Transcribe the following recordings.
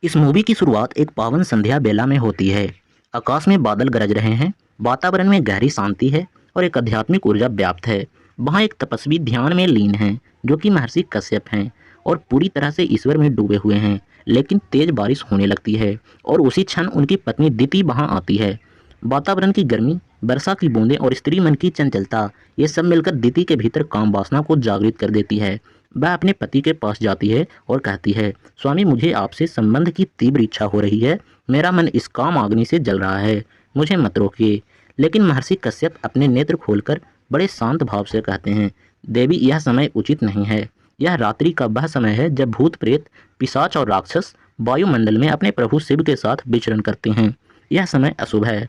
इस मूवी की शुरुआत एक पावन संध्या बेला में होती है। आकाश में बादल गरज रहे हैं, वातावरण में गहरी शांति है और एक आध्यात्मिक ऊर्जा व्याप्त है। वहाँ एक तपस्वी ध्यान में लीन है, जो कि महर्षि कश्यप हैं और पूरी तरह से ईश्वर में डूबे हुए हैं। लेकिन तेज बारिश होने लगती है और उसी क्षण उनकी पत्नी दिति वहाँ आती है। वातावरण की गर्मी, वर्षा की बूंदें और स्त्री मन की चंचलता, ये सब मिलकर दिति के भीतर काम वासना को जागृत कर देती है। वह अपने पति के पास जाती है और कहती है, स्वामी, मुझे आपसे संबंध की तीव्र इच्छा हो रही है। मेरा मन इस काम अग्नि से जल रहा है, मुझे मत रोकिए। लेकिन महर्षि कश्यप अपने नेत्र खोलकर बड़े शांत भाव से कहते हैं, देवी, यह समय उचित नहीं है। यह रात्रि का वह समय है जब भूत प्रेत, पिशाच और राक्षस वायुमंडल में अपने प्रभु शिव के साथ विचरण करते हैं। यह समय अशुभ है।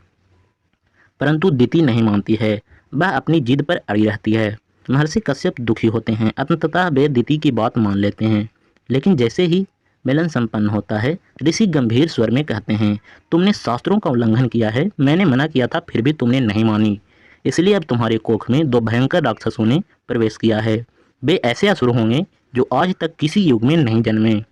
परंतु दिति नहीं मानती है, वह अपनी जिद पर अड़ी रहती है। महर्षि कश्यप दुखी होते हैं। अंततः वे दिति की बात मान लेते हैं। लेकिन जैसे ही मिलन संपन्न होता है, ऋषि गंभीर स्वर में कहते हैं, तुमने शास्त्रों का उल्लंघन किया है। मैंने मना किया था, फिर भी तुमने नहीं मानी। इसलिए अब तुम्हारे कोख में दो भयंकर राक्षसों ने प्रवेश किया है। वे ऐसे असुर होंगे जो आज तक किसी युग में नहीं जन्मे।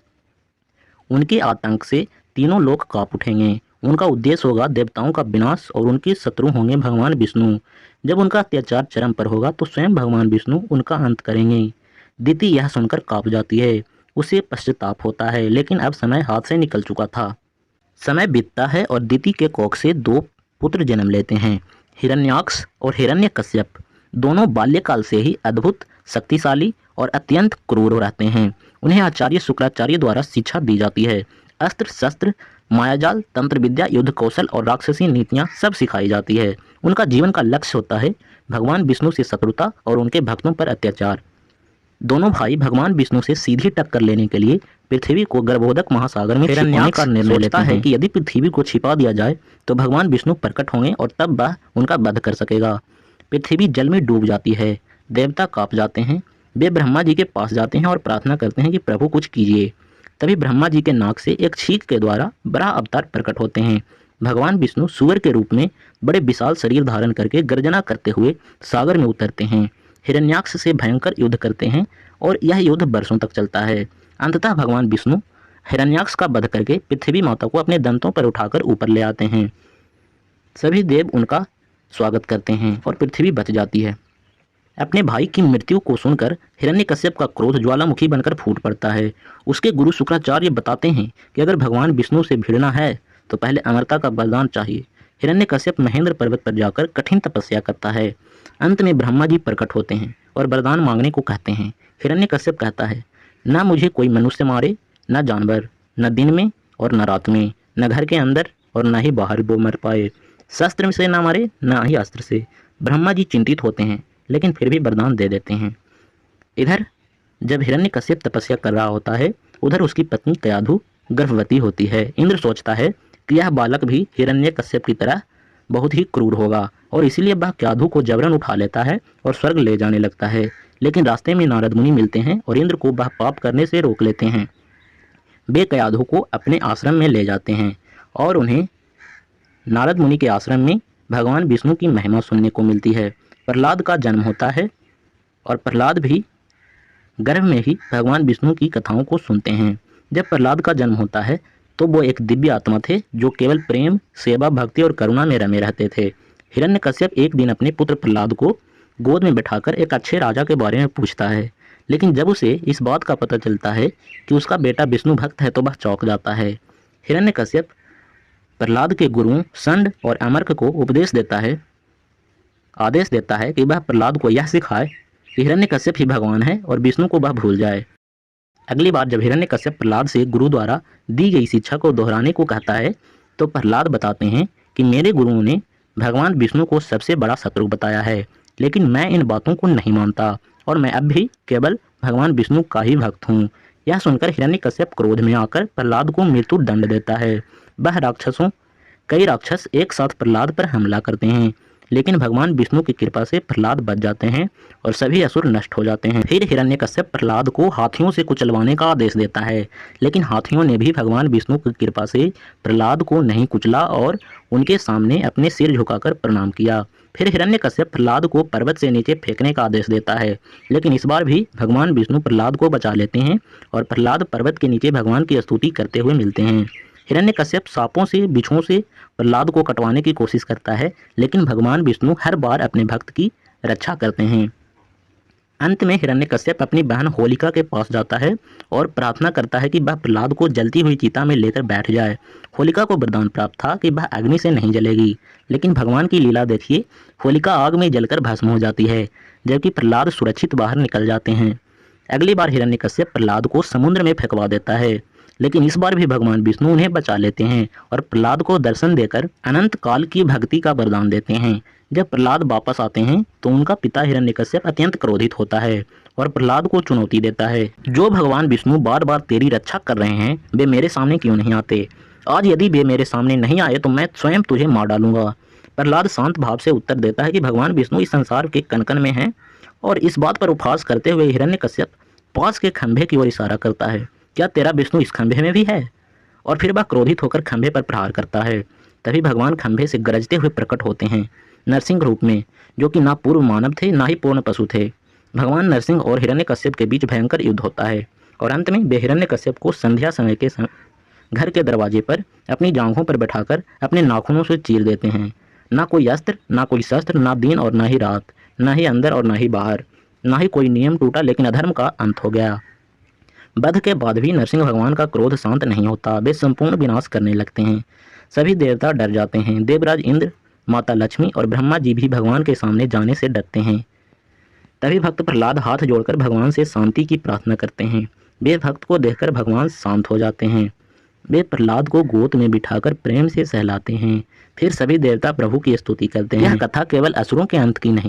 उनके आतंक से तीनों लोक कांप उठेंगे। उनका उद्देश्य होगा देवताओं का विनाश और उनके शत्रु होंगे भगवान विष्णु। जब उनका अत्याचार चरम पर होगा तो स्वयं भगवान विष्णु उनका अंत करेंगे। दिति यह सुनकर कांप जाती है। उसे पश्चाताप होता है, लेकिन अब समय हाथ से निकल चुका था। समय बीतता है और दिति के कोख से दो पुत्र जन्म लेते हैं, हिरण्याक्ष और हिरण्यकश्यप। दोनों बाल्यकाल से ही अद्भुत, शक्तिशाली और अत्यंत क्रूर रहते हैं। उन्हें आचार्य शुक्राचार्य द्वारा शिक्षा दी जाती है। अस्त्र शस्त्र, मायाजाल, तंत्र विद्या, युद्ध कौशल और राक्षसी नीतियां सब सिखाई जाती है। उनका जीवन का लक्ष्य होता है भगवान विष्णु से शत्रुता और उनके भक्तों पर अत्याचार। दोनों भाई भगवान विष्णु से सीधी टक्कर लेने के लिए पृथ्वी को गर्भोदक महासागर में छिपाने का निर्णय लेता है कि यदि पृथ्वी को छिपा दिया जाए तो भगवान विष्णु प्रकट होंगे और तब वह उनका वध कर सकेगा। पृथ्वी जल में डूब जाती है। देवता कांप जाते हैं। वे ब्रह्मा जी के पास जाते हैं और प्रार्थना करते हैं कि प्रभु कुछ कीजिए। तभी ब्रह्मा जी के नाक से एक छींक के द्वारा बड़ा अवतार प्रकट होते हैं। भगवान विष्णु सूअर के रूप में बड़े विशाल शरीर धारण करके गर्जना करते हुए सागर में उतरते हैं। हिरण्याक्ष से भयंकर युद्ध करते हैं और यह युद्ध वर्षों तक चलता है। अंततः भगवान विष्णु हिरण्याक्ष का वध करके पृथ्वी माता को अपने दंतों पर उठाकर ऊपर ले आते हैं। सभी देव उनका स्वागत करते हैं और पृथ्वी बच जाती है। अपने भाई की मृत्यु को सुनकर हिरण्यकश्यप का क्रोध ज्वालामुखी बनकर फूट पड़ता है। उसके गुरु शुक्राचार्य बताते हैं कि अगर भगवान विष्णु से भिड़ना है तो पहले अमरता का वरदान चाहिए। हिरण्यकश्यप महेंद्र पर्वत पर जाकर कठिन तपस्या करता है। अंत में ब्रह्मा जी प्रकट होते हैं और वरदान मांगने को कहते हैं। हिरण्यकश्यप कहता है, न मुझे कोई मनुष्य मारे, न जानवर, न दिन में और न रात में, न घर के अंदर और न ही बाहर वो मर पाए। शस्त्र से न मारे, न ही अस्त्र से। ब्रह्मा जी चिंतित होते हैं, लेकिन फिर भी वरदान दे देते हैं। इधर जब हिरण्यकश्यप तपस्या कर रहा होता है, उधर उसकी पत्नी कयाधु गर्भवती होती है। इंद्र सोचता है कि यह बालक भी हिरण्यकश्यप की तरह बहुत ही क्रूर होगा और इसीलिए वह कयाधु को जबरन उठा लेता है और स्वर्ग ले जाने लगता है। लेकिन रास्ते में नारद मुनि मिलते हैं और इंद्र को वह पाप करने से रोक लेते हैं। वे कयाधु को अपने आश्रम में ले जाते हैं और उन्हें नारद मुनि के आश्रम में भगवान विष्णु की महिमा सुनने को मिलती है। प्रहलाद का जन्म होता है और प्रहलाद भी गर्भ में ही भगवान विष्णु की कथाओं को सुनते हैं। जब प्रहलाद का जन्म होता है तो वो एक दिव्य आत्मा थे जो केवल प्रेम, सेवा, भक्ति और करुणा में रमे रहते थे। हिरण्यकश्यप एक दिन अपने पुत्र प्रहलाद को गोद में बैठाकर एक अच्छे राजा के बारे में पूछता है। लेकिन जब उसे इस बात का पता चलता है कि उसका बेटा विष्णु भक्त है तो वह चौंक जाता है। हिरण्यकश्यप प्रहलाद के गुरुओं संड और अमर्क को आदेश देता है कि वह प्रहलाद को यह सिखाए कि हिरण्यकश्यप ही भगवान है और विष्णु को वह भूल जाए। अगली बार जब हिरण्यकश्यप प्रहलाद से गुरु द्वारा दी गई शिक्षा को दोहराने को कहता है तो प्रहलाद बताते हैं कि मेरे गुरुओं ने भगवान विष्णु को सबसे बड़ा शत्रु बताया है, लेकिन मैं इन बातों को नहीं मानता और मैं अब भी केवल भगवान विष्णु का ही भक्त हूँ। यह सुनकर हिरण्यकश्यप क्रोध में आकर प्रहलाद को मृत्यु दंड देता है। कई राक्षस एक साथ प्रहलाद पर हमला करते हैं, लेकिन भगवान विष्णु की कृपा से प्रहलाद बच जाते हैं और सभी असुर नष्ट हो जाते हैं। फिर हिरण्यकश्यप प्रहलाद को हाथियों से कुचलवाने का आदेश देता है, लेकिन हाथियों ने भी भगवान विष्णु की कृपा से प्रहलाद को नहीं कुचला और उनके सामने अपने सिर झुकाकर प्रणाम किया। फिर हिरण्यकश्यप प्रहलाद को पर्वत से नीचे फेंकने का आदेश देता है, लेकिन इस बार भी भगवान विष्णु प्रहलाद को बचा लेते हैं और प्रहलाद पर्वत के नीचे भगवान की स्तुति करते हुए मिलते हैं। हिरण्यकश्यप सांपों से बिच्छुओं से प्रहलाद को कटवाने की कोशिश करता है, लेकिन भगवान विष्णु हर बार अपने भक्त की रक्षा करते हैं। अंत में हिरण्यकश्यप अपनी बहन होलिका के पास जाता है और प्रार्थना करता है कि वह प्रहलाद को जलती हुई चिता में लेकर बैठ जाए। होलिका को वरदान प्राप्त था कि वह अग्नि से नहीं जलेगी, लेकिन भगवान की लीला देखिए, होलिका आग में जलकर भस्म हो जाती है, जबकि प्रहलाद सुरक्षित बाहर निकल जाते हैं। अगली बार हिरण्यकश्यप प्रहलाद को समुद्र में फेंकवा देता है, लेकिन इस बार भी भगवान विष्णु उन्हें बचा लेते हैं और प्रहलाद को दर्शन देकर अनंत काल की भक्ति का वरदान देते हैं। जब प्रहलाद वापस आते हैं तो उनका पिता हिरण्यकश्यप अत्यंत क्रोधित होता है और प्रहलाद को चुनौती देता है, जो भगवान विष्णु बार बार तेरी रक्षा कर रहे हैं, वे मेरे सामने क्यों नहीं आते? आज यदि वे मेरे सामने नहीं आए तो मैं स्वयं तुझे मार डालूंगा। प्रहलाद शांत भाव से उत्तर देता है कि भगवान विष्णु इस संसार के कण कण में हैं, और इस बात पर उपहास करते हुए हिरण्यकश्यप पास के खंभे की ओर इशारा करता है, क्या तेरा विष्णु इस खंभे में भी है? और फिर वह क्रोधित होकर खंभे पर प्रहार करता है। तभी भगवान खंभे से गरजते हुए प्रकट होते हैं, नरसिंह रूप में, जो कि ना पूर्व मानव थे ना ही पूर्ण पशु थे। भगवान नरसिंह और हिरण्यकश्यप के बीच भयंकर युद्ध होता है और अंत में वे हिरण्यकश्यप को संध्या समय के घर के दरवाजे पर अपनी जांघों पर बैठाकर अपने नाखूनों से चीर देते हैं। ना कोई अस्त्र, ना कोई शस्त्र, ना दिन और ना ही रात, ना ही अंदर और ना ही बाहर, ना ही कोई नियम टूटा, लेकिन अधर्म का अंत हो गया। वध के बाद भी नरसिंह भगवान का क्रोध शांत नहीं होता, वे संपूर्ण विनाश करने लगते हैं। सभी देवता डर जाते हैं। देवराज इंद्र, माता लक्ष्मी और ब्रह्मा जी भी भगवान के सामने जाने से डरते हैं। तभी भक्त प्रहलाद हाथ जोड़कर भगवान से शांति की प्रार्थना करते हैं। वे भक्त को देखकर भगवान शांत हो जाते हैं। वे प्रहलाद को गोद में बिठाकर प्रेम से सहलाते हैं। फिर सभी देवता प्रभु की स्तुति करते हैं। यह कथा केवल असुरों के अंत की नहीं